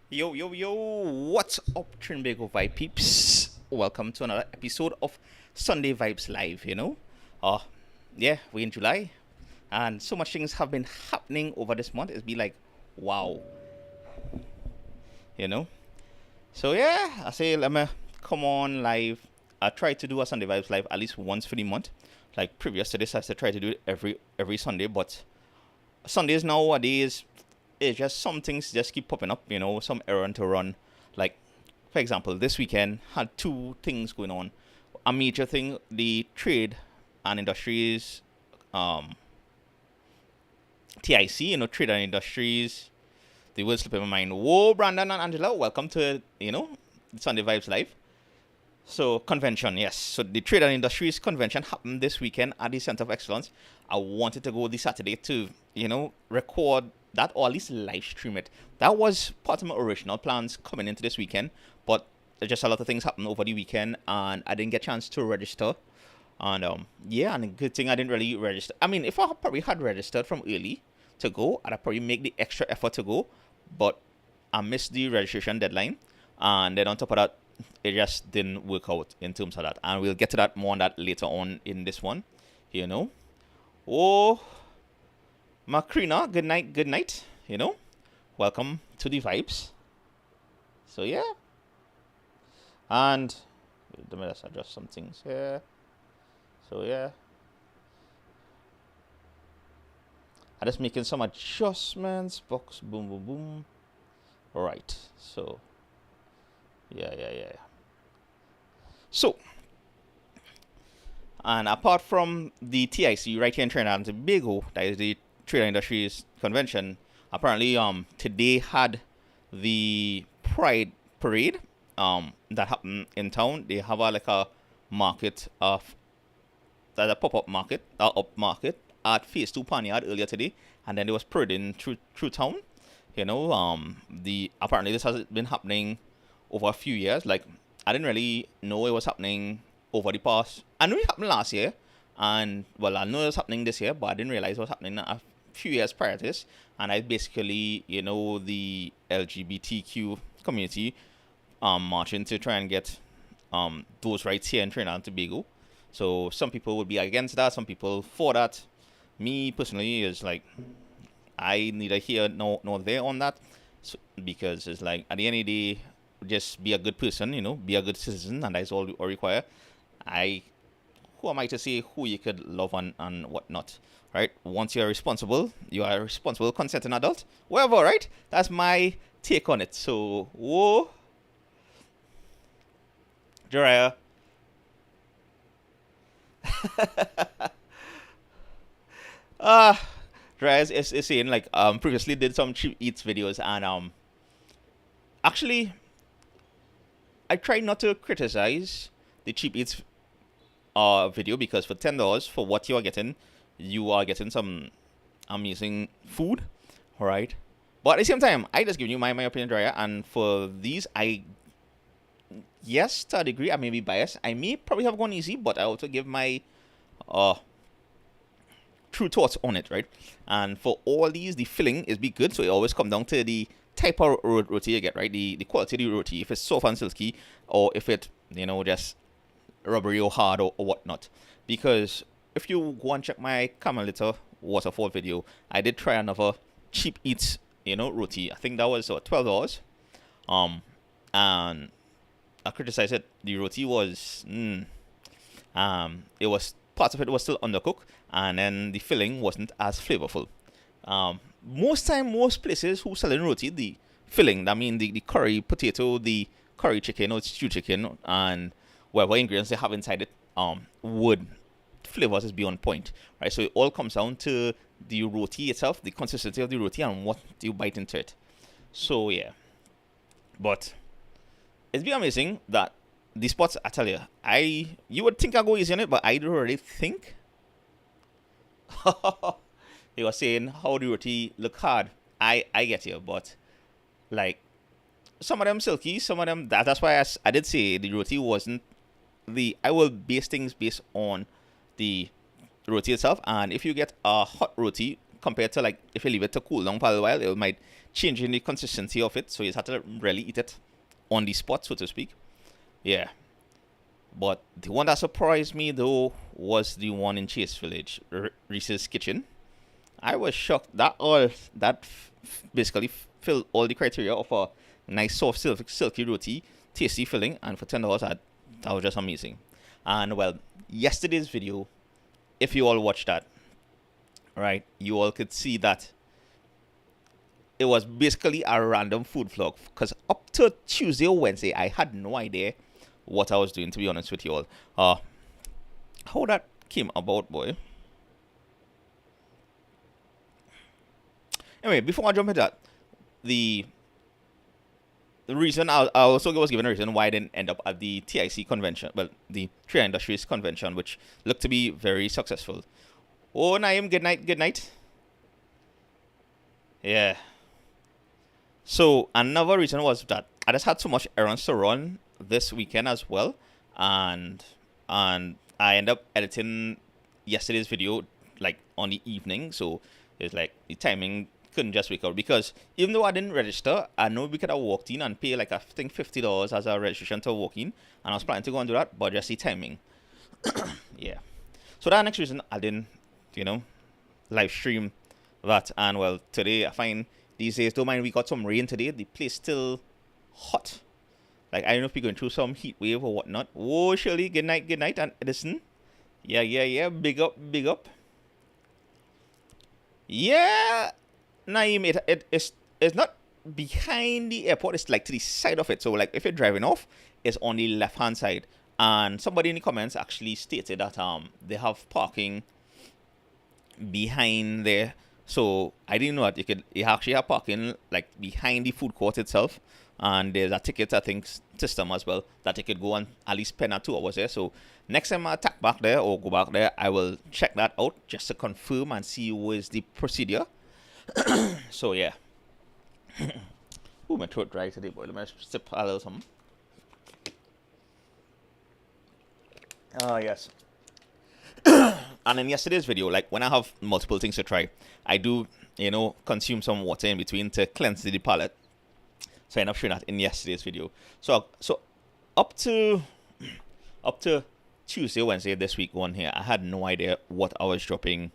Yo, yo, yo, what's up, Trinbago Vibe peeps? Welcome to another episode of Sunday Vibes Live, Uh, yeah, we're in July, and so much things have been happening over this month. It's been like, wow, you know? So, yeah, I say, let me come on live. I try to do a Sunday Vibes Live at least once for the month. Like previous to this, I used to try to do it every Sunday, but Sundays nowadays, it's just some things just keep popping up, some errand to run. Like, for example, this weekend had two things going on. A major thing, the trade and industries, um, TIC, trade and industries. They will slip in my mind. Whoa, Brandon and Angela, welcome to, Sunday Vibes Live. So, convention, yes. So, the Trade and Industries Convention happened this weekend at the Center of Excellence. I wanted to go this Saturday to, record that or at least live stream it. That was part of my original plans coming into this weekend, but just a lot of things happened over the weekend and I didn't get a chance to register. And yeah, and a good thing I didn't really register. I mean, if I probably had registered from early to go, I'd probably make the extra effort to go, but I missed the registration deadline. And then on top of that, it just didn't work out in terms of that. And we'll get to that more on that later on in this one, Oh, Macrina, good night, Welcome to the vibes. So yeah. And let me just adjust some things here. So yeah. I'm just making some adjustments. Box, boom, boom, boom. Alright. So yeah. So, and apart from the TIC right here in Trinidad and Tobago, that is the Trade and Industries Convention, apparently today had the Pride Parade that happened in town. They have like a market of that a pop-up market, up market at Phase 2 Panyard earlier today, and then there was parading through town. The apparently this has been happening over a few years. Like, I didn't really know it was happening over the past. I knew it happened last year, and well, I know it was happening this year, but I didn't realize it was happening a few years prior to this. And I basically, the LGBTQ community marching to try and get those rights here in Trinidad and Tobago. So some people would be against that, some people for that. Me personally is like, I neither here nor there on that, because it's like at the end of the day, just be a good person, be a good citizen, and that's all we require. Who am I to say who you could love and whatnot, right? Once you're responsible, you are a responsible, consenting adult, whatever, right? That's my take on it. So, whoa, Jariah. Jariah is saying like previously did some cheap eats videos, and actually I try not to criticize the cheap eats video, because for $10 for what you are getting some amazing food, all right? But at the same time, I just give you my opinion, Dryer, and for these, yes, to a degree, I may be biased. I may probably have gone easy, but I also give my true thoughts on it, right? And for all these, the filling is be good, so it always come down to the type of roti you get, right? The quality of the roti, if it's soft and silky, or if it, just rubbery or hard or whatnot. Because if you go and check my Carmelita waterfall video, I did try another cheap eats, roti. I think that was $12. And I criticized it. The roti was, it was, parts of it was still undercooked, and then the filling wasn't as flavorful. Most places who selling roti, the filling, I mean the curry potato, the curry chicken or stew chicken, and whatever ingredients they have inside it, would flavors is beyond point, right? So it all comes down to the roti itself, the consistency of the roti, and what you bite into it. So yeah, but it's been amazing that the spots, I tell you, you would think I go easy on it, but I don't really think. They were saying how the roti look hard. I get you, but like some of them silky, some of them that's why I did say the roti wasn't I will base things based on the roti itself. And if you get a hot roti compared to like if you leave it to cool down for a while, it might changing the consistency of it, so you had to really eat it on the spot, so to speak. Yeah. But the one that surprised me though was the one in Chase Village, Reese's Kitchen. I was shocked that basically filled all the criteria of a nice soft silky roti, tasty filling, and for $10 that was just amazing. And well, yesterday's video, if you all watched that, right, you all could see that it was basically a random food vlog, because up to Tuesday or Wednesday I had no idea what I was doing, to be honest with you all. How that came about, boy. Anyway, before I jump into that, the reason I also was given a reason why I didn't end up at the TIC convention, well, the Trinidad Industries convention, which looked to be very successful. Oh, Naeem, good night. Yeah. So another reason was that I just had so much errands to run this weekend as well, and I ended up editing yesterday's video like on the evening, so it's like the timing couldn't just work out, because even though I didn't register, I know we could have walked in and pay like I think $50 as a registration to walk in, and I was planning to go and do that, but just the timing. Yeah. So that next reason I didn't, live stream that. And well, today I find these days, don't mind we got some rain today, the place still hot. Like, I don't know if you're going through some heat wave or whatnot. Whoa, Shirley, good night, and Edison. Yeah, big up. Yeah, Naeem, it's not behind the airport, it's like to the side of it. So like if you're driving off, it's on the left hand side. And somebody in the comments actually stated that they have parking behind there. So I didn't know that you actually have parking like behind the food court itself, and there's a ticket, I think, system as well that you could go and at least spend 2 hours there. So next time I tack back there or go back there, I will check that out just to confirm and see what is the procedure. So yeah. Ooh, my throat dry today, boy. Let me sip a little something. Yes. And in yesterday's video, like when I have multiple things to try, I do, consume some water in between to cleanse the palate. So I end up showing that in yesterday's video. So up to Tuesday, Wednesday this week one here, I had no idea what I was dropping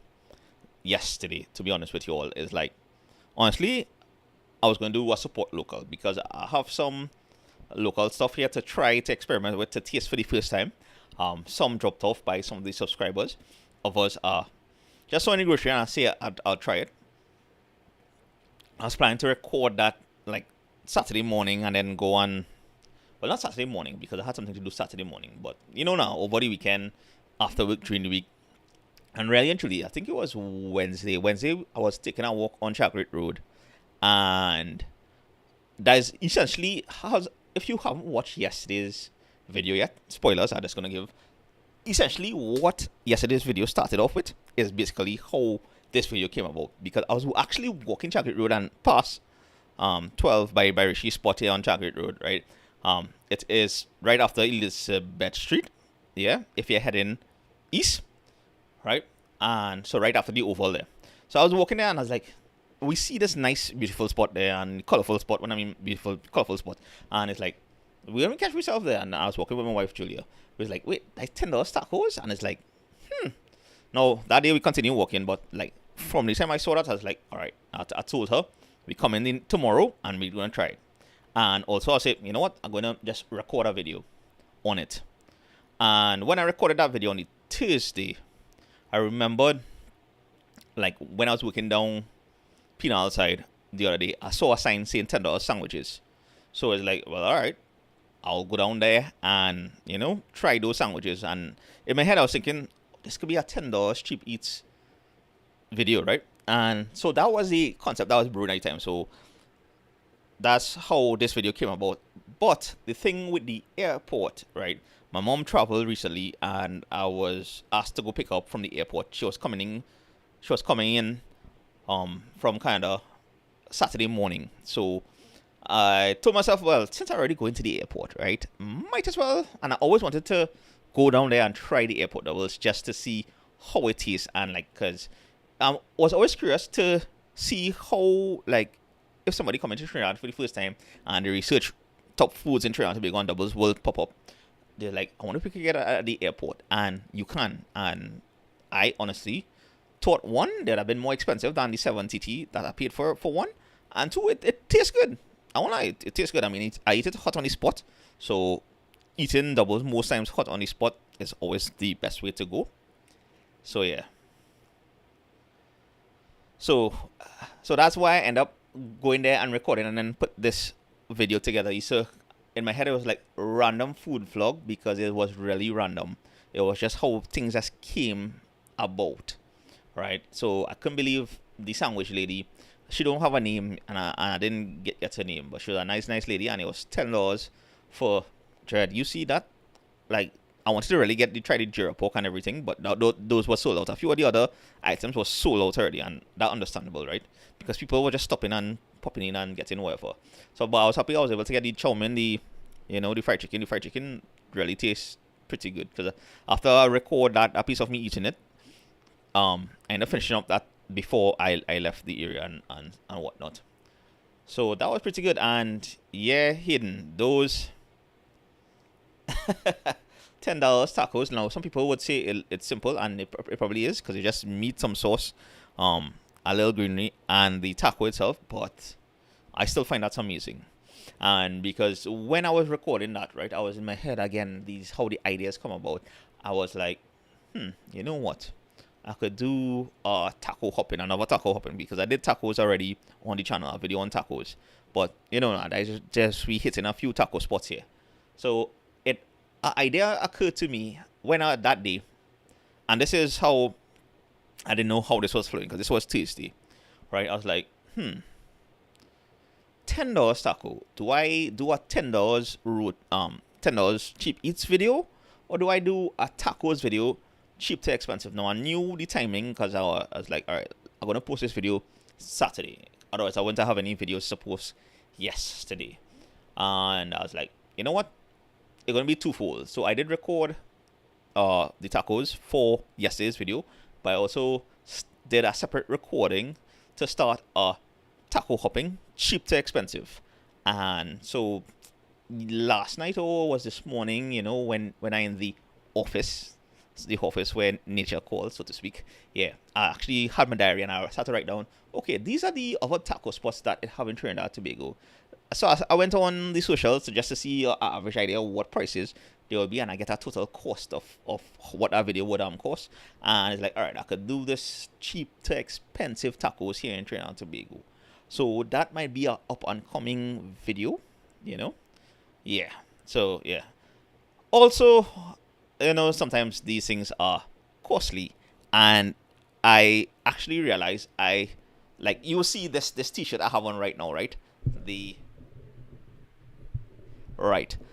yesterday, to be honest with you all. Is like, honestly, I was going to do a support local, because I have some local stuff here to try to experiment with, to taste for the first time. Some dropped off by some of the subscribers. Others are just saw in the grocery and I say I'll try it. I was planning to record that like Saturday morning and then go on. Well, not Saturday morning, because I had something to do Saturday morning, but now over the weekend, after work, during the week. And really and truly, I think it was Wednesday. I was taking a walk on SHAQ Road, and that is essentially if you haven't watched yesterday's video yet, spoilers, I'm just gonna give essentially what yesterday's video started off with is basically how this video came about, because I was actually walking SHAQ Road and past 12 by Rishi spot here on SHAQ Road, right? It is right after Elizabeth Street, yeah, if you're heading east, right? And so right after the oval there. So I was walking there and I was like, we see this nice beautiful spot there, and colorful spot, when I mean beautiful colorful spot, and it's like, we're gonna catch myself there. And I was walking with my wife Julia. We was like, wait, like $10 tacos? And it's like, no, that day we continued walking, but like from the time I saw that, I was like, all right, I told her we coming in tomorrow and we're gonna try it. And also I said, you know what, I'm gonna just record a video on it. And when I recorded that video on the Thursday, I remembered, like, when I was working down Penal side the other day, I saw a sign saying $10 sandwiches. So it's like, well, all right, I'll go down there and, try those sandwiches. And in my head, I was thinking, this could be a $10 cheap eats video, right? And so that was the concept. That was Brunei time. So that's how this video came about. But the thing with the airport, right? My mom traveled recently, and I was asked to go pick her up from the airport. She was coming in from kind of Saturday morning. So I told myself, well, since I'm already going to the airport, right, might as well. And I always wanted to go down there and try the airport doubles just to see how it is. And like, because I was always curious to see how, like, if somebody coming to Trinidad for the first time and they research top foods in Trinidad and Tobago and doubles will pop up, they're like, I wonder if we could get it at the airport, and you can. And I honestly thought, one, they'd have been more expensive than the 7TT that I paid for one, and two, it tastes good. I won't lie, it tastes good. I mean, I eat it hot on the spot, so eating doubles most times hot on the spot is always the best way to go. So yeah. So that's why I end up going there and recording and then put this video together. So in my head it was like random food vlog because it was really random. It was just how things just came about, right? So I couldn't believe the sandwich lady. She don't have a name, and I didn't get her name, but she was a nice lady, and it was $10 for Jared. You see that? Like, I wanted to really try the gyro pork and everything, but those were sold out. A few of the other items were sold out already, and that's understandable, right? Because people were just stopping and popping in and getting whatever. So, but I was happy I was able to get the chow mein, the fried chicken. The fried chicken really tastes pretty good because after I record a piece of me eating it, I ended up finishing up that before I left the area and whatnot. So that was pretty good, and yeah, Hayden, those $10 tacos. Now some people would say it's simple, and it probably is because it's just meat, some sauce, a little greenery, and the taco itself. But I still find that's amazing, and because when I was recording that, right, I was in my head again. How the ideas come about. I was like, you know what? I could do another taco hopping, because I did tacos already on the channel, a video on tacos. But you know, I just we hitting a few taco spots here. So an idea occurred to me that day, and this is how I didn't know how this was flowing because this was Tuesday, right? I was like, $10 taco. Do I do a $10 cheap eats video, or do I do a tacos video, cheap to expensive? Now I knew the timing because I was like, all right, I'm gonna post this video Saturday. Otherwise, I wouldn't have any videos to post yesterday. And I was like, you know what? It's gonna be twofold. So I did record the tacos for yesterday's video, but I also did a separate recording to start a taco hopping, cheap to expensive. And so last night or was this morning, you know, when I in the office where nature calls, so to speak, yeah, I actually had my diary and I started to write down, okay, these are the other taco spots that it have in Trinidad and Tobago. So I went on the socials just to see an average idea of what prices there will be, and I get a total cost of what that video would cost. And it's like, all right, I could do this cheap to expensive tacos here in Trinidad and Tobago. So that might be a up and coming video, you know? Yeah. So yeah. Also, you know, sometimes these things are costly, and I actually realized you will see this t-shirt I have on right now, right?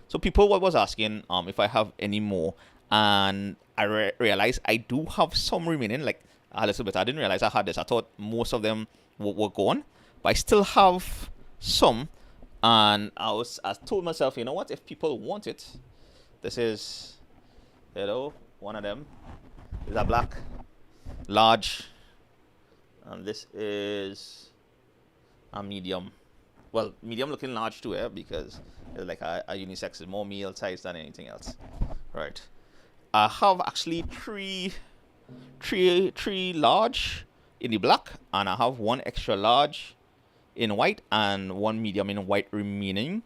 So people was asking if I have any more, and I realized I do have some remaining, like a little bit. I didn't realize I had this. I thought most of them were gone, but I still have some, and I told myself, you know what, if people want it, this is, you know, one of them is a black large, and this is a medium. Well, medium looking large too, because it's like a unisex, is more meal size than anything else, right? I have actually three large in the black, and I have one extra large in white and one medium in white remaining.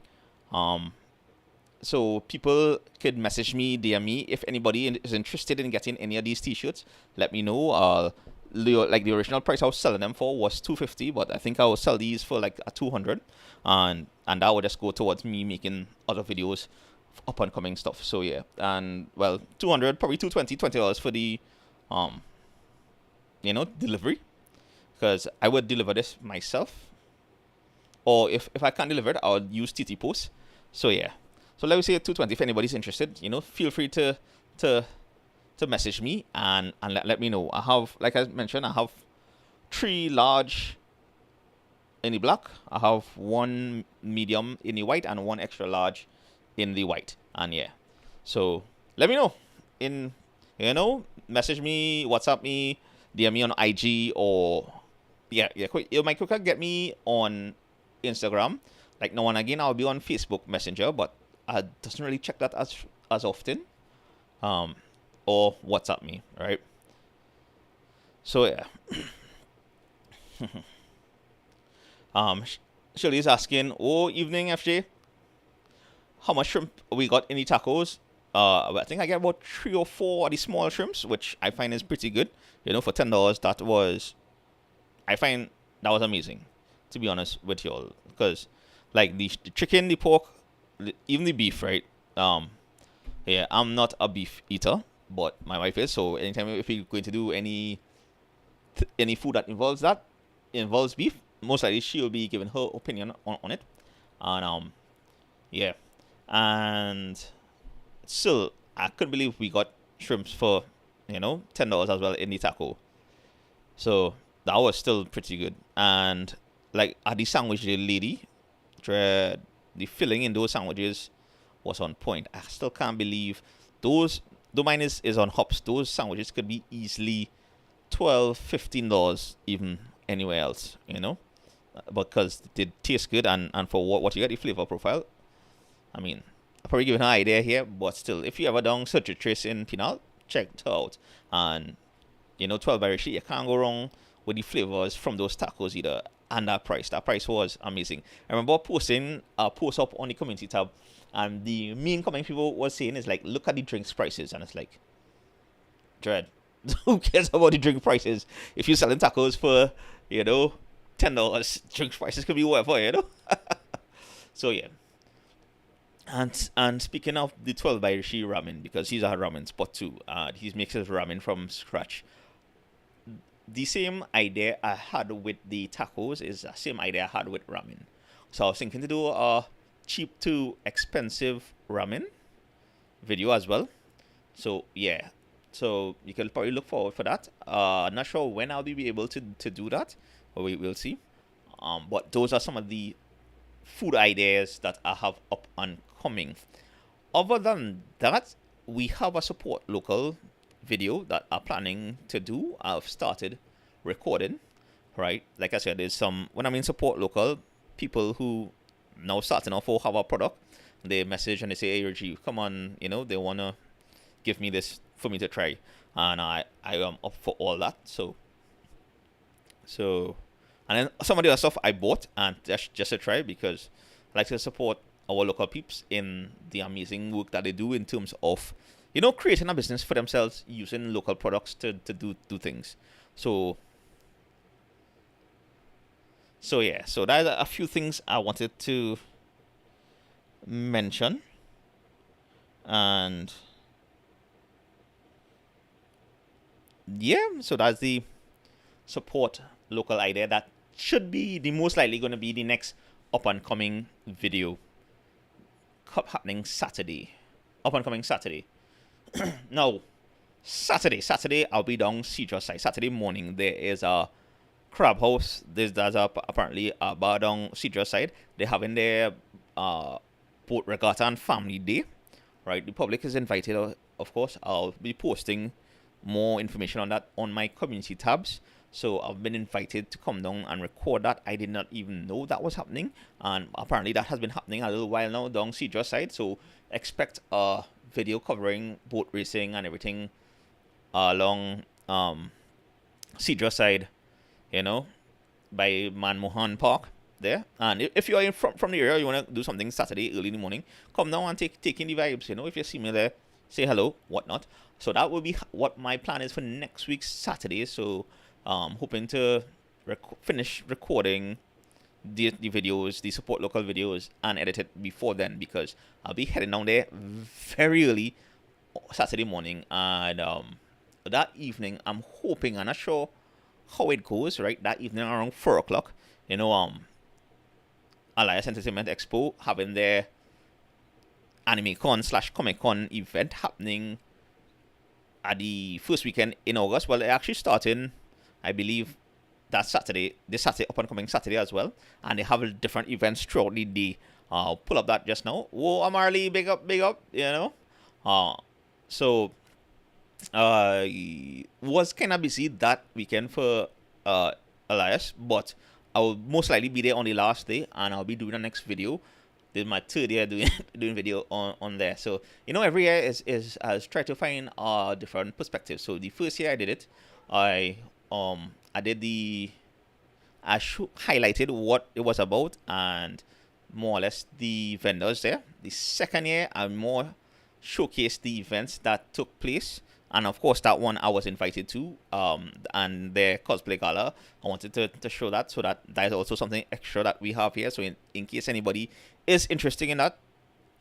So people could message me, DM me, if anybody is interested in getting any of these t-shirts. Let me know. Like the original price I was selling them for was $250, but I think I will sell these for like a $200, and that would just go towards me making other videos, up and coming stuff. So yeah, and well, $200, probably $220 for the delivery, because I would deliver this myself, or if I can't deliver it, I would use TT Post. So yeah, so let me say $220 if anybody's interested. You know, feel free to message me and let me know. I have, like I mentioned, I have 3 large in the black, I have 1 medium in the white, and 1 extra large in the white. And yeah, so let me know, message me, WhatsApp me, DM me on IG, or you might quicker get me on Instagram. Like now and again, I'll be on Facebook Messenger, but I doesn't really check that as often. Um, or WhatsApp me, right? So yeah. Shirley's asking, oh, evening FJ, how much shrimp we got in the tacos? I think I get about 3 or 4 of the small shrimps, which I find is pretty good. For $10, I find that was amazing, to be honest with y'all. Because, like, the chicken, the pork, even the beef, right? Yeah, I'm not a beef eater, but my wife is. So anytime if we're going to do any food that involves beef, most likely she'll be giving her opinion on it. And yeah, and still I couldn't believe we got shrimps for $10 as well in the taco. So that was still pretty good. And like at the sandwich lady, the filling in those sandwiches was on point. I still can't believe those. Though mine is on hops, those sandwiches could be easily $12, $15 even anywhere else, because they taste good, and for what you get the flavor profile. I mean, I'm probably giving an idea here, but still, if you ever done such a trace in Pinal, check it out. And 12 by Rishi, you can't go wrong with the flavors from those tacos either. And that price was amazing. I remember posting a post up on the community tab, and the main comment people was saying is like, look at the drinks prices, and it's like, dread. Who cares about the drink prices? If you're selling tacos for $10, drink prices could be whatever. So yeah. And speaking of the 12 by Rishi ramen, because he's a ramen spot too, he makes his ramen from scratch. The same idea I had with the tacos is the same idea I had with ramen. So I was thinking to do a cheap to expensive ramen video as well. So yeah, so you can probably look forward for that. Not sure when I'll be able to do that, but we'll see. But those are some of the food ideas that I have up and coming. Other than that, we have a support local video that I'm planning to do. I've started recording, right? Like I said, there's some, when I mean support local, people who now starting off or have a product, they message and they say, hey Rajeev, come on, they want to give me this for me to try, and I am up for all that. So and then some of the other stuff I bought and just to try, because I like to support our local peeps in the amazing work that they do in terms of creating a business for themselves using local products to do things. So yeah, so that's a few things I wanted to mention. And yeah, so that's the support local idea that should be the most likely going to be the next up and coming video happening Saturday. Up and coming Saturday. Now, Saturday I'll be down Cedar side. Saturday morning there is a crab house. There's apparently a bar down Cedar side. They're having their boat regatta and family day. Right, the public is invited. Of course, I'll be posting more information on that on my community tabs. So I've been invited to come down and record that. I did not even know that was happening, and apparently that has been happening a little while now down Cedar side. So expect a video covering boat racing and everything along Cedar side, by Manmohan Park there. And if you're from the area, you want to do something Saturday early in the morning, come down and take in the vibes. If you see me there, say hello, whatnot. So that will be what my plan is for next week's Saturday. So hoping to finish recording the videos, the support local videos, and edit it before then, because I'll be heading down there very early Saturday morning. And that evening, I'm hoping, I'm not sure how it goes, right? That evening around 4 o'clock, Alliance Entertainment Expo having their AnimeCon/Comic-Con event happening at the first weekend in August. Well, they're actually starting, I believe, this Saturday, up and coming Saturday as well. And they have different events throughout the day. I'll pull up that just now. Whoa, Amarly, big up, So, was kind of busy that weekend for Elias, but I will most likely be there on the last day, and I'll be doing the next video. This is my third year doing doing video on there. So every year is I try to find different perspectives. So the first year I did it, I did the highlighted what it was about and more or less the vendors there. The second year I more showcased the events that took place, and of course that one I was invited to, and their cosplay gala. I wanted to show that, so that is also something extra that we have here. So in case anybody is interested in that,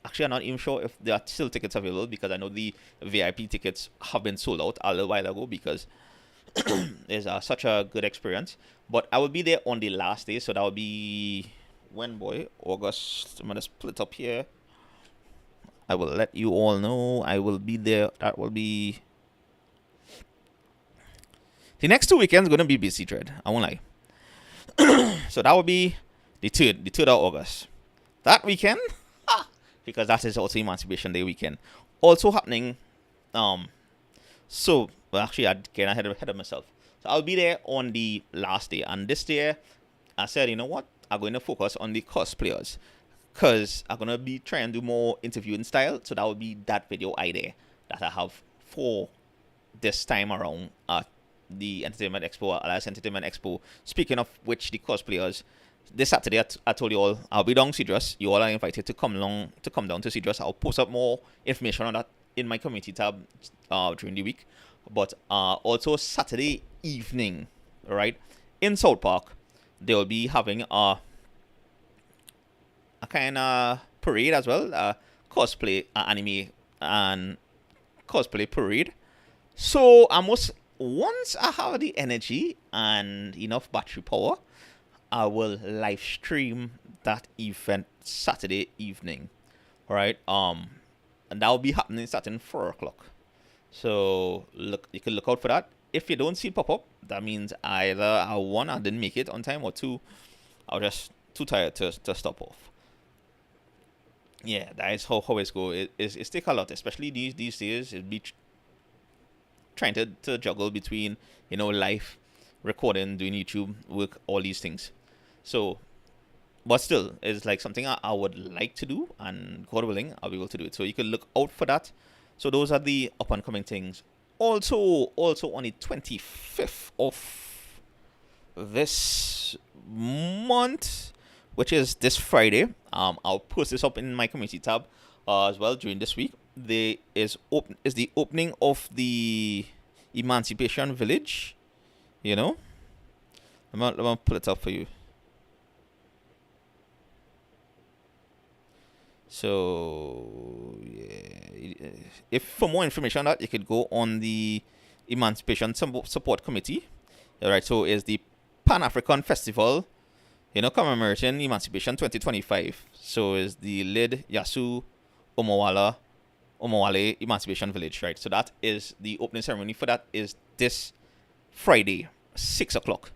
actually I'm not even sure if there are still tickets available, because I know the VIP tickets have been sold out a little while ago, because it's such a good experience. But I will be there on the last day, so that will be when, boy? August. I'm gonna split up here. I will let you all know I will be there. That will be the next 2 weekends. Gonna be busy, Dread. I won't lie. So that will be the third of August. That weekend, because that is also Emancipation Day weekend, also happening. So well, actually, I get ahead of myself. So I'll be there on the last day, and this year I said, you know what, I'm going to focus on the cosplayers, because I'm going to be trying to do more interviewing style. So that will be that video idea that I have for this time around at the Entertainment Expo, Alice Entertainment Expo. Speaking of which, the cosplayers, this Saturday I told you all I'll be down Cedrus. You all are invited to come down to Cedrus. I'll post up more information on that in my community tab during the week. But also Saturday evening, right, in South Park, they'll be having a kind of parade as well, cosplay, anime and cosplay parade. So once I have the energy and enough battery power, I will live stream that event Saturday evening, right? And that will be happening starting 4 o'clock. So you can look out for that. If you don't see it pop up, that means either one, I didn't make it on time, or two, I was just too tired to stop off. Yeah, that is how it's go. It's take a lot, especially these days. It'd be trying to juggle between live recording, doing YouTube work, all these things. So, but still, it's like something I would like to do, and God willing, I'll be able to do it. So you can look out for that. So those are the up and coming things. Also on the 25th of this month, which is this Friday, I'll post this up in my community tab as well during this week. There is the opening of the Emancipation Village. I'm gonna pull it up for you. So yeah, if for more information on that, you could go on the Emancipation Support Committee. All right, so it's the Pan-African Festival, commemorating Emancipation 2025. So is the Lid Yasu Omowale Emancipation Village, right? So that is the opening ceremony for that is this Friday, 6 o'clock,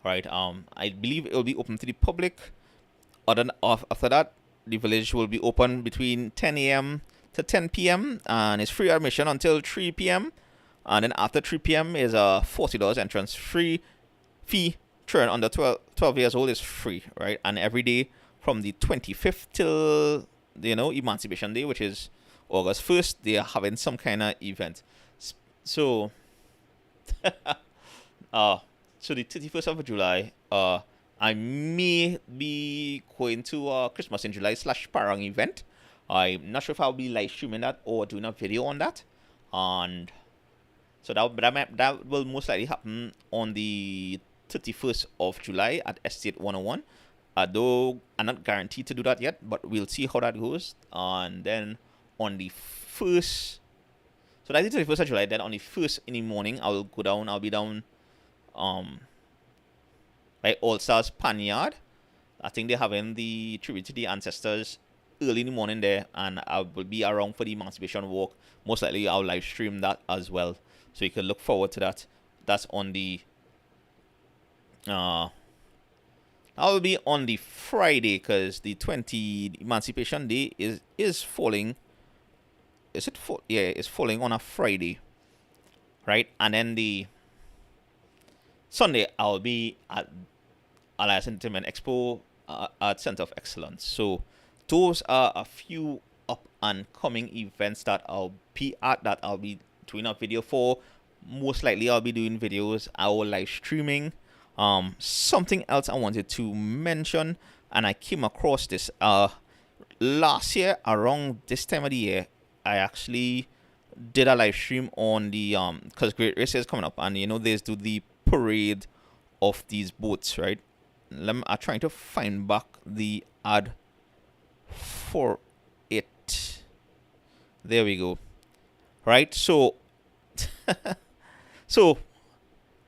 right? I believe it will be open to the public. After that, the village will be open between 10 a.m. to 10 p.m. and it's free admission until 3 p.m. And then after 3 p.m. is a $40 entrance fee. Children under 12 years old is free, right? And every day from the 25th till Emancipation Day, which is August 1st, they are having some kind of event. So, so the 31st of July, I may be going to Christmas in July / Parang event. I'm not sure if I'll be live streaming that or doing a video on that. And so that will most likely happen on the 31st of July at Estate 101. Though I'm not guaranteed to do that yet, but we'll see how that goes. And then on the 1st, so that's the 31st of July. Then on the 1st in the morning, I'll be down by All Stars Panyard. I think they're having the tribute to the ancestors early in the morning there, and I will be around for the Emancipation Walk. Most likely I'll live stream that as well, so you can look forward to that. That's on the I will be on the Friday, because the Emancipation Day is falling. Is it fall? Yeah, it's falling on a Friday, right? And then the Sunday I'll be at Alliance Entertainment Expo Art Center of Excellence. So those are a few up and coming events that I'll be at, that I'll be doing a video for. Most likely I'll be doing videos, our live streaming. Something else I wanted to mention, and I came across this last year around this time of the year. I actually did a live stream on the because Great Race is coming up, and there's do the parade of these boats, right? I'm trying to find back the ad for it. There we go. Right, so so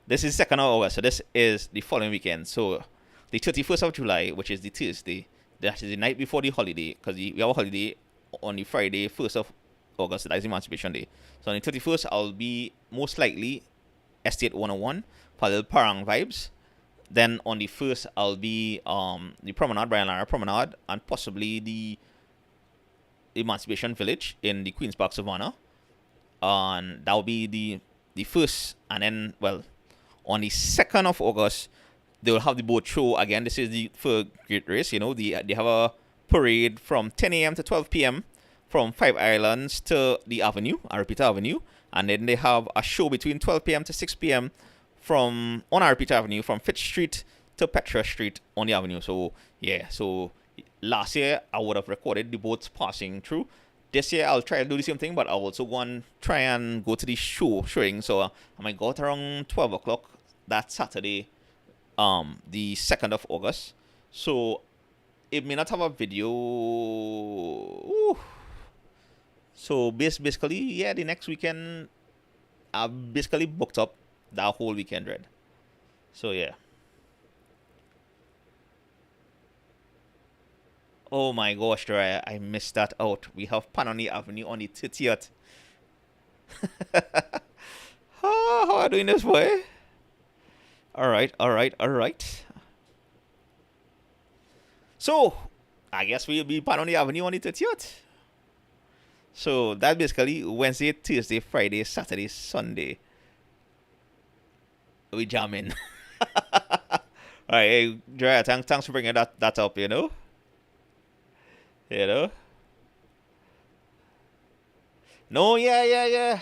this is 2nd of August, so this is the following weekend. So the 31st of July, which is the Thursday, that is the night before the holiday, because we have a holiday on the Friday, 1st of August, that is Emancipation Day. So on the 31st, I'll be most likely Estate 101, Paddle Parang Vibes. Then on the 1st, I'll be the Promenade, Brian Lara Promenade, and possibly the Emancipation Village in the Queen's Park Savannah. And that'll be the first. And then, well, on the 2nd of August, they will have the boat show again. This is the for Great Race. They have a parade from 10 a.m. to 12 p.m. from 5 Islands to the Avenue, Arapita Avenue. And then they have a show between 12 p.m. to 6 p.m. on Arapita Avenue, from Fitz Street to Petra Street on the Avenue. So, yeah. So, last year, I would have recorded the boats passing through. This year, I'll try to do the same thing, but I'll also try and go to the showing. So, I might go out around 12 o'clock that Saturday, the 2nd of August. So, it may not have a video. Ooh. So basically, yeah, the next weekend I've basically booked up that whole weekend, right? So yeah. Oh my gosh, Dre, I missed that out. We have Panoni Avenue on the 30th. How are you doing this, boy? Alright. So, I guess we'll be Panoni Avenue on the 30th. So that's basically Wednesday, Thursday, Friday, Saturday, Sunday. We jamming. Alright, hey, Dre, thanks for bringing that up, No, yeah.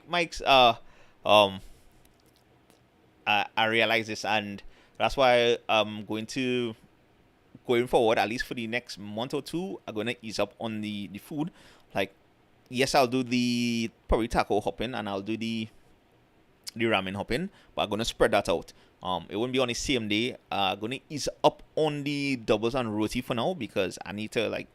Mike's I realize this, and that's why I'm going forward, at least for the next month or two, I'm gonna ease up on the food. Like, yes, I'll do the probably taco hopping, and I'll do the ramen hopping, but I'm gonna spread that out. It won't be on the same day. I'm gonna ease up on the doubles and roti for now, because I need to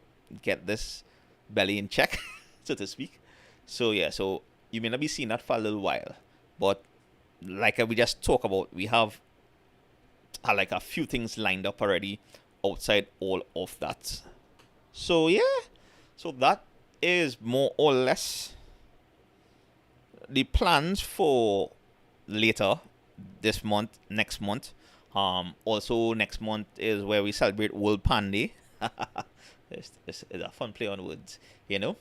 get this belly in check, so to speak. So yeah, so you may not be seeing that for a little while, but like we just talked about, we have a few things lined up already outside all of that. So yeah, so that is more or less the plans for later this month, next month. Also next month is where we celebrate World Pan Day. It's a fun play on words, Yeah,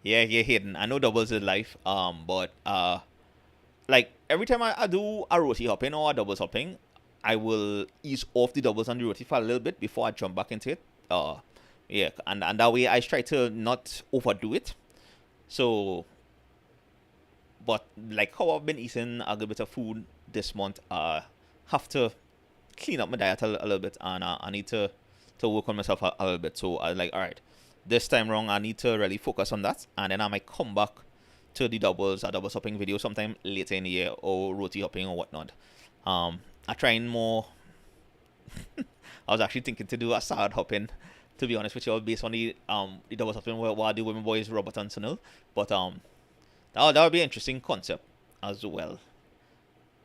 Hayden. I know doubles is life. But like every time I do a roti hopping or a doubles hopping, I will ease off the doubles and the roti for a little bit before I jump back into it. Yeah, and that way I try to not overdo it. So, but like how I've been eating a good bit of food this month, have to clean up my diet a little bit, and I need to work on myself a little bit. So I all right, this time wrong, I need to really focus on that, and then I might come back to the doubles hopping video sometime later in the year, or roti hopping or whatnot. I trying more. I was actually thinking to do a salad hopping, to be honest with you, all based on the doubles hopping what I do with my boys Robert and Sunil. But that would be an interesting concept as well.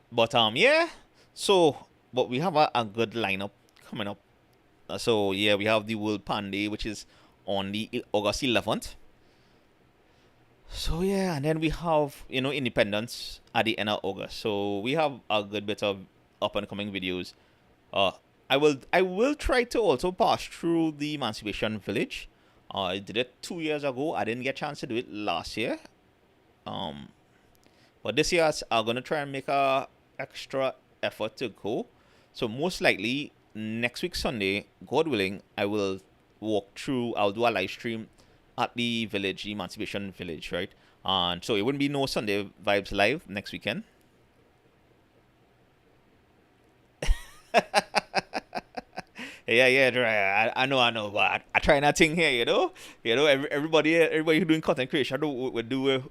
But yeah. So, but we have a good lineup coming up. So yeah, we have the World Pan Day, which is on the August 11th. So yeah, and then we have Independence at the end of August. So we have a good bit of up and coming videos. I will try to also pass through the Emancipation Village. I did it 2 years ago. I didn't get a chance to do it last year. But this year I'm gonna try and make a extra effort to go. So most likely next week Sunday, God willing, I will walk through. I'll do a live stream at the village, Emancipation Village, right? And so it wouldn't be no Sunday Vibes live next weekend. Yeah, I know, but I try nothing here, everybody who doing content creation will do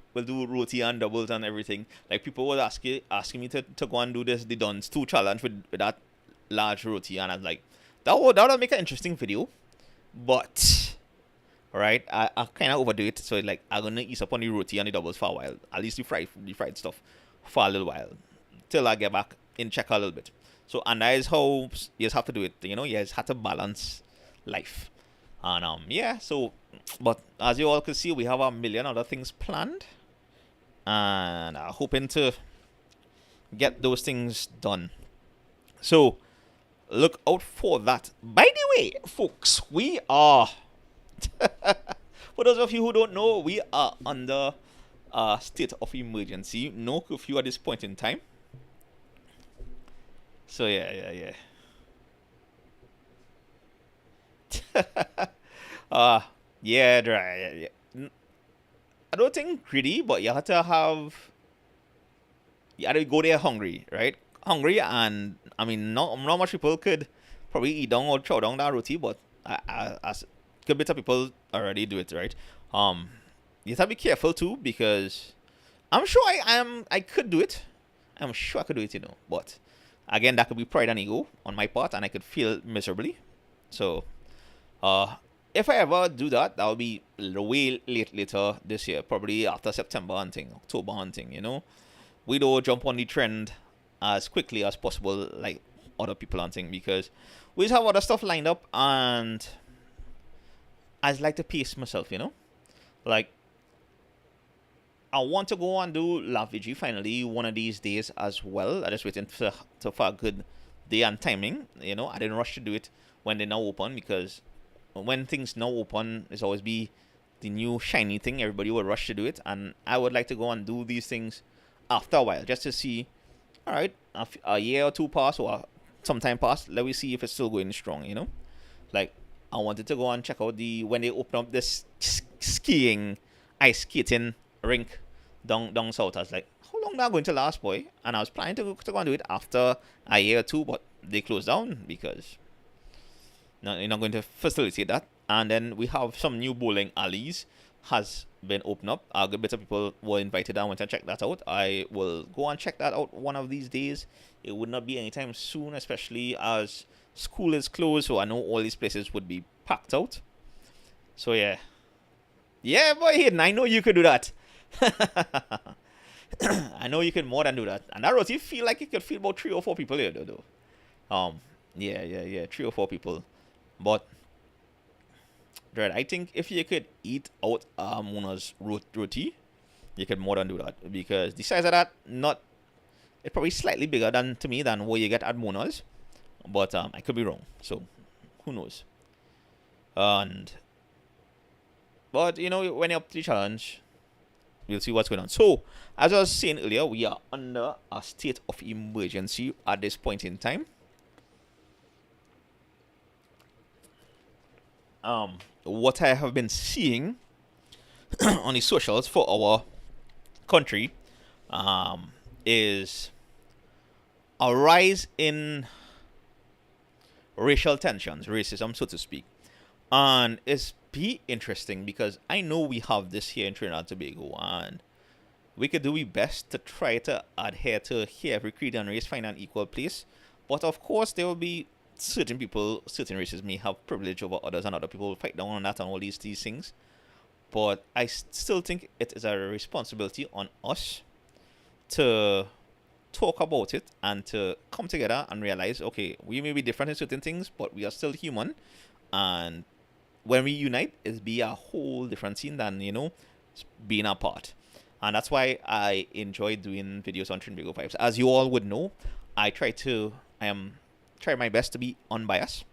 roti and doubles and everything. Like people was asking me to go and do the Duns 2 challenge with that large roti, and I was like, that would make an interesting video, but right, I kind of overdo it, so like I'm gonna ease up on the roti and the doubles for a while, at least the fried stuff for a little while, till I get back in check a little bit. So and that is how you just have to do it. You just have to balance life. And yeah, so but as you all can see, we have a million other things planned. And hoping to get those things done. So look out for that. By the way, folks, we are for those of you who don't know, we are under a state of emergency. No curfew at this point in time. So yeah. Yeah. I don't think greedy, but you have to you have to go there hungry, right? Hungry, and I mean, not much people could probably eat down or chow down that roti, but as good bit of people already do it, right? You have to be careful too, because I'm sure I could do it. I'm sure I could do it, but again, that could be pride and ego on my part, and I could feel miserably. So, if I ever do that, that will be way later this year, probably after September hunting, October hunting. We don't jump on the trend as quickly as possible, like other people hunting, because we just have other stuff lined up, and I like to pace myself, like I want to go and do La Vigi finally one of these days as well. I just waiting for a good day and timing. I didn't rush to do it when they now open, because when things now open, it's always be the new shiny thing. Everybody will rush to do it, and I would like to go and do these things after a while, just to see. All right, a year or two pass, or some time pass. Let me see if it's still going strong. Like I wanted to go and check out when they open up this skiing, ice skating rink down south. I was like, how long that going to last, boy? And I was planning to go and do it after a year or two, but they closed down because you're not going to facilitate that. And then we have some new bowling alleys has been opened up. A good bit of people were invited and went to check that out. I will go and check that out one of these days. It would not be anytime soon, especially as school is closed, so I know all these places would be packed out. So yeah, boy, Hayden, I know you could do that. I know you can more than do that. And that roti feel like it could feel about 3 or 4 people here, though. Yeah, 3 or 4 people. But Dread, I think if you could eat out Mona's roti, you could more than do that, because the size of that, it's probably slightly bigger than what you get at Mona's, but I could be wrong. So who knows? But when you're up to the challenge, we'll see what's going on. So, as I was saying earlier, we are under a state of emergency at this point in time. What I have been seeing on the socials for our country is a rise in racial tensions, racism, so to speak. And it's be interesting, because I know we have this here in Trinidad and Tobago, and we could do our best to try to adhere to here every creed and race find an equal place. But of course, there will be certain people, certain races may have privilege over others, and other people fight down on that and all these things. But I still think it is a responsibility on us to talk about it and to come together and realize, okay, we may be different in certain things, but we are still human. And when we unite, it'll be a whole different scene than, being apart. And that's why I enjoy doing videos on Trinbago Vibes. As you all would know, I try my best to be unbiased.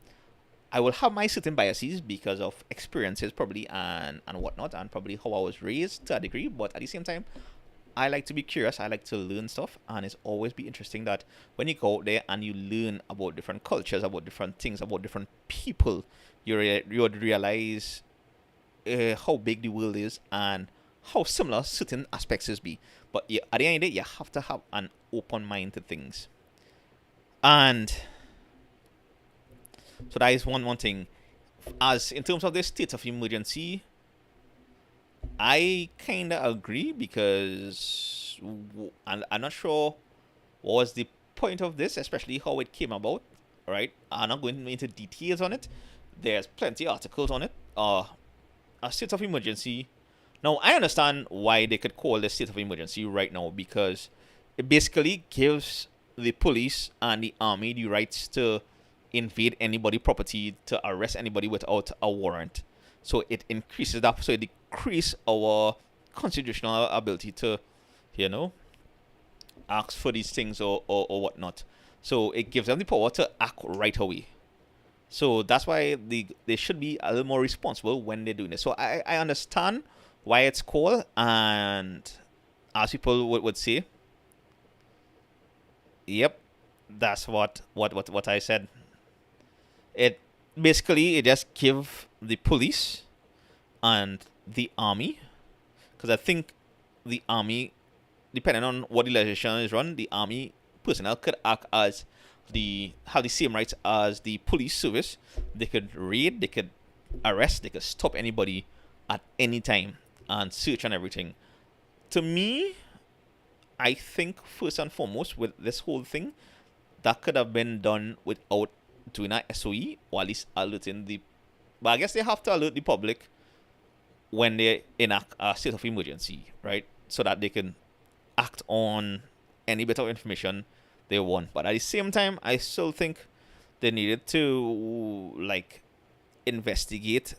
I will have my certain biases because of experiences probably and whatnot, and probably how I was raised to a degree, but at the same time, I like to be curious. I like to learn stuff, and it's always be interesting that when you go out there and you learn about different cultures, about different things, about different people, you would realize how big the world is and how similar certain aspects is be. But yeah, at the end of the day, you have to have an open mind to things. And so that is one thing. As in terms of the state of emergency, I kind of agree because I'm not sure what was the point of this, especially how it came about. Right? I'm not going into details on it. There's plenty of articles on it. A state of emergency. Now, I understand why they could call this state of emergency right now because it basically gives the police and the army the rights to invade anybody property, to arrest anybody without a warrant. So it increases that, so it decreases our constitutional ability to, you know, ask for these things or whatnot. So it gives them the power to act right away. So that's why they should be a little more responsible when they're doing this. So I understand why it's called, and as people would say, yep, that's what I said. It basically it just give the police and the army, because I think the army, depending on what the legislation is run, the army personnel could act as have the same rights as the police service. They could raid, they could arrest, they could stop anybody at any time and search and everything. To me, I think first and foremost with this whole thing, that could have been done without doing a SOE, or at least alerting the. But I guess they have to alert the public when they're in a state of emergency, right? So that they can act on any bit of information they want. But at the same time, I still think they needed to like investigate,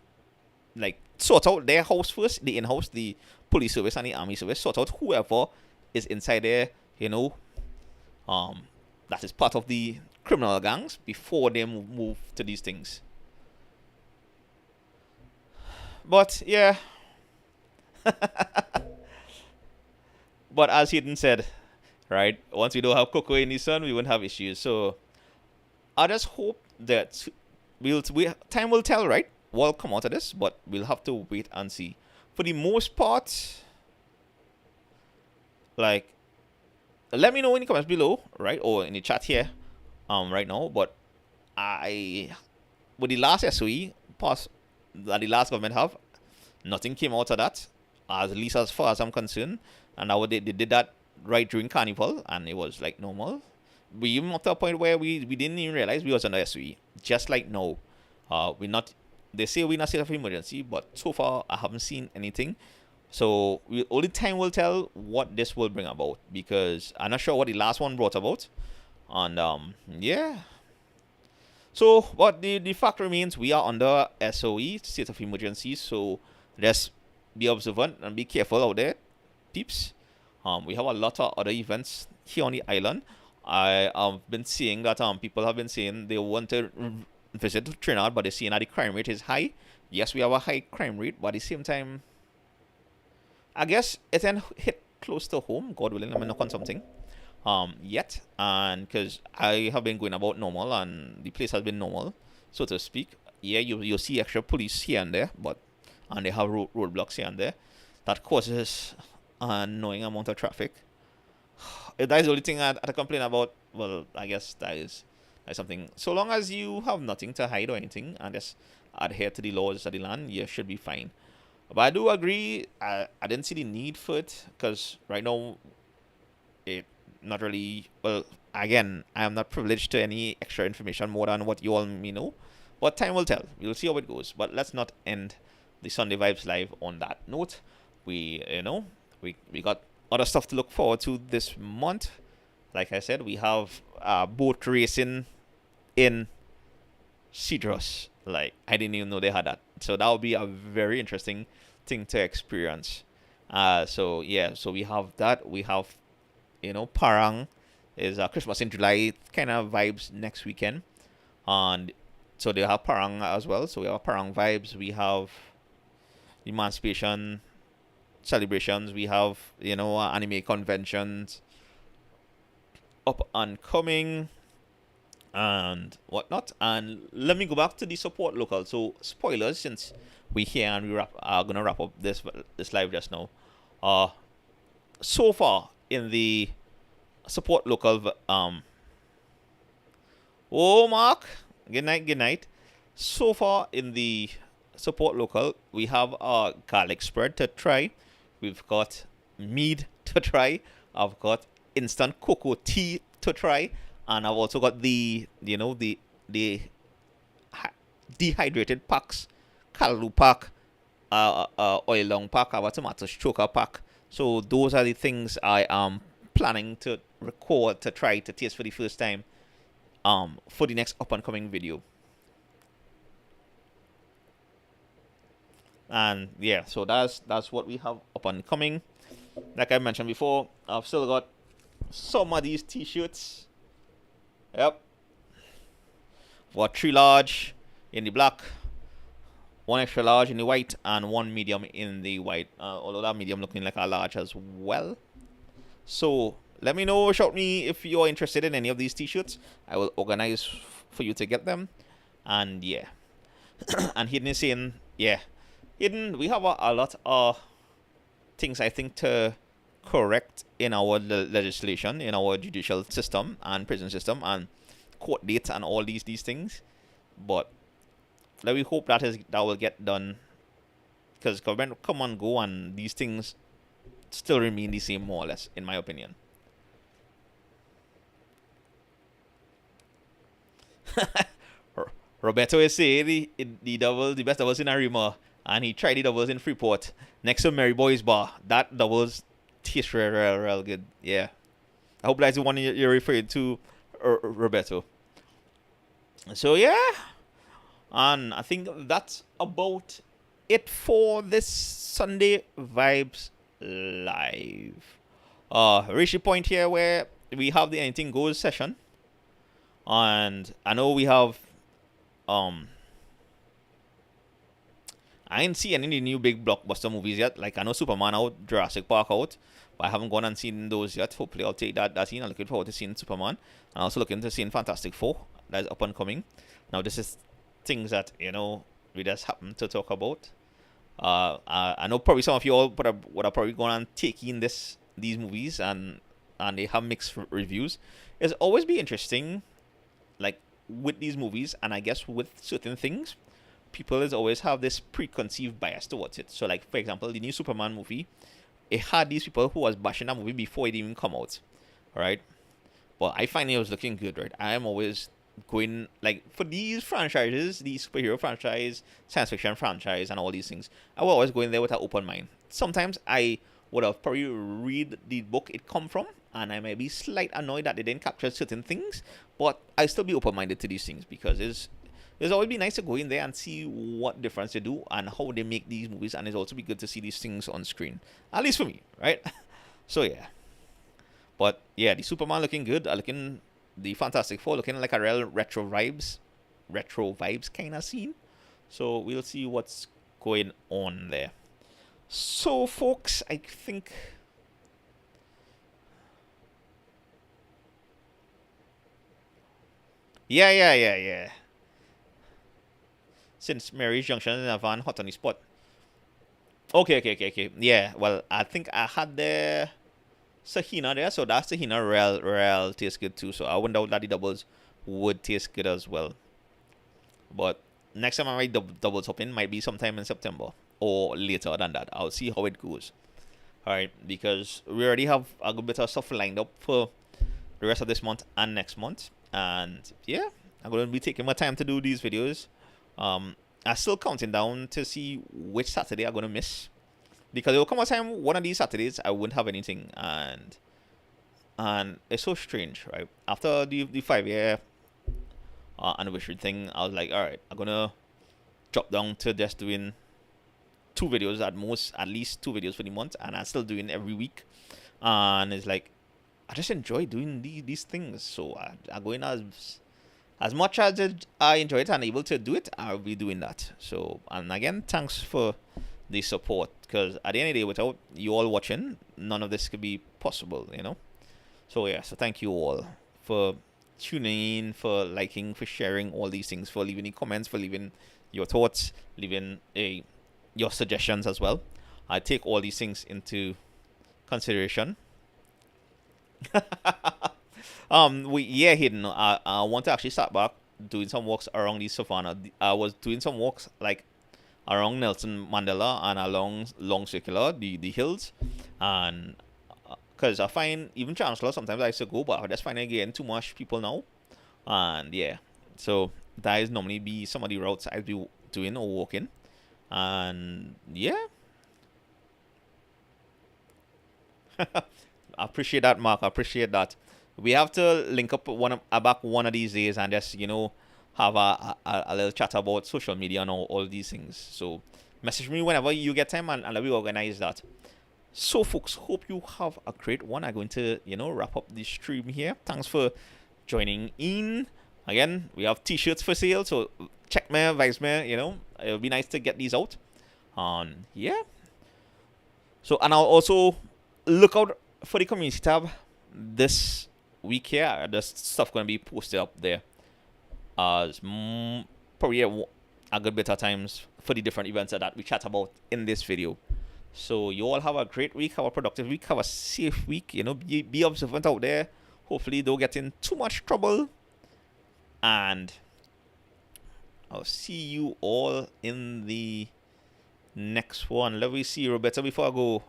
like sort out their house first, the in-house, the police service and the army service, sort out whoever is inside there, that is part of the criminal gangs before they move to these things. But yeah, but as Hayden said, right, once we don't have cocoa in the sun, we won't have issues. So I just hope that time will tell, right? What'll come out of this, but we'll have to wait and see. For the most part, like, let me know in the comments below, right, or in the chat here, right now. But with the last SOE pass that the last government have, nothing came out of that, at least as far as I'm concerned. And now they did that right during Carnival, and it was like normal. We even up to a point where we didn't even realize we was under SOE. Just like now, we're not. They say we're in a state of emergency, but so far I haven't seen anything. So only time will tell what this will bring about, because I'm not sure what the last one brought about. And yeah. So, but the fact remains, we are under SOE, state of emergency. So just be observant and be careful out there, peeps. We have a lot of other events here on the island. I have been seeing that people have been saying they want to visit Trinidad, but they're seeing that the crime rate is high. Yes, we have a high crime rate, but at the same time, I guess it didn't hit close to home. God willing, I'm knock on something. Yet, and because I have been going about normal, and the place has been normal, so to speak. Yeah, you'll see extra police here and there, and they have roadblocks here and there that causes an annoying amount of traffic. That is the only thing I complain about. Well, I guess that is something. So long as you have nothing to hide or anything, and just adhere to the laws of the land, you should be fine. But I do agree, I didn't see the need for it, because right now, it not really, well, again, I am not privileged to any extra information more than what you all may know. But time will tell. We'll see how it goes. But let's not end the Sunday Vibes Live on that note. We got other stuff to look forward to this month. Like I said, we have boat racing in Cedros. Like, I didn't even know they had that. So that will be a very interesting thing to experience. So yeah, so we have that. We have, Parang is Christmas in July kind of vibes next weekend. And so they have Parang as well. So we have Parang vibes. We have Emancipation celebrations. We have, anime conventions up and coming and whatnot. And let me go back to the support local. So spoilers, since we here and are gonna wrap up this live just now. So far in the support local, oh Mark, good night. So far in the support local, we have our garlic spread to try. We've got mead to try. I've got instant cocoa tea to try, and I've also got the dehydrated packs, callaloo pack, oil long pack, our tomato choker pack. So those are the things I am planning to record to try to taste for the first time for the next up and coming video. And yeah, so that's what we have up and coming. Like I mentioned before, I've still got some of these t-shirts. Yep. Got 3 large in the black, 1 extra large in the white, and 1 medium in the white. Although that medium looking like a large as well. So let me know, shout me if you're interested in any of these t-shirts. I will organize for you to get them. And yeah. And Hidden is saying, yeah, Hidden, we have a lot of things I think to correct in our legislation, in our judicial system and prison system and court dates and all these things. But let me hope that will get done, because government come and go and these things still remain the same more or less, in my opinion. Roberto is saying the best doubles in Arima, and he tried the doubles in Freeport next to Mary Boy's Bar. That doubles taste real good. Yeah, I hope that's the one you're referring to, Roberto. So yeah, and I think that's about it for this Sunday Vibes Live. Reach the point here where we have the Anything Goes session, and I know we have I ain't seen any of the new big blockbuster movies yet. Like, I know Superman out, Jurassic Park out, but I haven't gone and seen those yet. Hopefully I'll take that scene. I'm looking forward to seeing Superman. I'm also looking to seeing Fantastic Four. That's up and coming. Now, this is things that, we just happen to talk about. I know probably some of you all would have probably gone and taken these movies and they have mixed reviews. It's always be interesting, like, with these movies, and I guess with certain things, people always have this preconceived bias towards it. So, like, for example, the new Superman movie, it had these people who was bashing that movie before it even come out, right? But I find it was looking good, right? I am always going, like, for these franchises, the superhero franchise, science fiction franchise, and all these things, I will always go in there with an open mind. Sometimes I would have probably read the book it come from, and I might be slightly annoyed that they didn't capture certain things, but I still be open-minded to these things, because it's always be nice to go in there and see what difference they do and how they make these movies, and it's also be good to see these things on screen, at least for me, right? So yeah, but yeah, the Superman looking good, the Fantastic Four looking like a real retro vibes kind of scene. So we'll see what's going on there. So folks, I think yeah. Since Mary's Junction is in a van, hot on the spot. Okay. Yeah, well, I think I had the Sahina there, so that's Sahina real tastes good too. So I wonder that the doubles would taste good as well. But next time I might doubles hoping might be sometime in September or later than that. I'll see how it goes. Alright, because we already have a good bit of stuff lined up for the rest of this month and next month. And yeah, I'm going to be taking my time to do these videos. I'm still counting down to see which Saturday I'm going to miss, because there will come a time one of these Saturdays I wouldn't have anything, and it's so strange, right? After the 5-year anniversary thing, I was like, all right, I'm gonna drop down to just doing 2 videos at least 2 videos for the month, and I'm still doing every week, and it's like I just enjoy doing these things, so I'm going as much as I enjoy it and able to do it, I'll be doing that. So, and again, thanks for the support, because at the end of the day, without you all watching, none of this could be possible, you know. So yeah, so thank you all for tuning in, for liking, for sharing all these things, for leaving any comments, for leaving your thoughts, leaving your suggestions as well. I take all these things into consideration. Hidden. I want to actually start back doing some walks around the savannah. I was doing some walks like around Nelson Mandela and along Long Circular, the hills, and because I find even Chancellor sometimes I used to go, but I just find again too much people now, and yeah, so that is normally be some of the routes I'd be doing or walking, and yeah. I appreciate that, Mark. I appreciate that. We have to link up back one of these days and just have a little chat about social media and all these things. So message me whenever you get time and let me organize that. So folks, hope you have a great one. I'm going to wrap up the stream here. Thanks for joining in. Again, we have t-shirts for sale, so check me, vibes me. It'll be nice to get these out. Yeah. So, and I'll also look out for the community tab this week here. There's stuff going to be posted up there. Probably a good bit of times for the different events that we chat about in this video. So you all have a great week, have a productive week, have a safe week. Be observant out there. Hopefully don't get in too much trouble. And I'll see you all in the next one. Let me see Roberta before I go.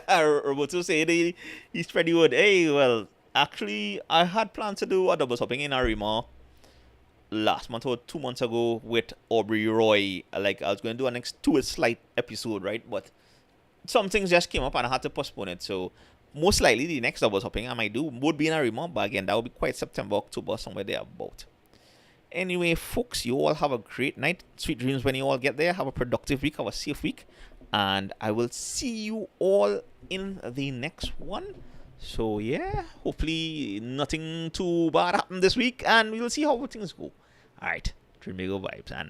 Roberto said he's pretty good. Hey, well, actually, I had planned to do a double hopping in Arima last month or 2 months ago with Aubrey Roy. Like, I was going to do a next Two Slight episode, right? But some things just came up and I had to postpone it. So, most likely, the next double hopping I might do would be in Arima. But again, that would be quite September, October, somewhere there about. Anyway, folks, you all have a great night. Sweet dreams when you all get there. Have a productive week. Have a safe week. And I will see you all in the next one. So yeah, hopefully nothing too bad happened this week, and we will see how things go. Alright, Trinbago Vibes, and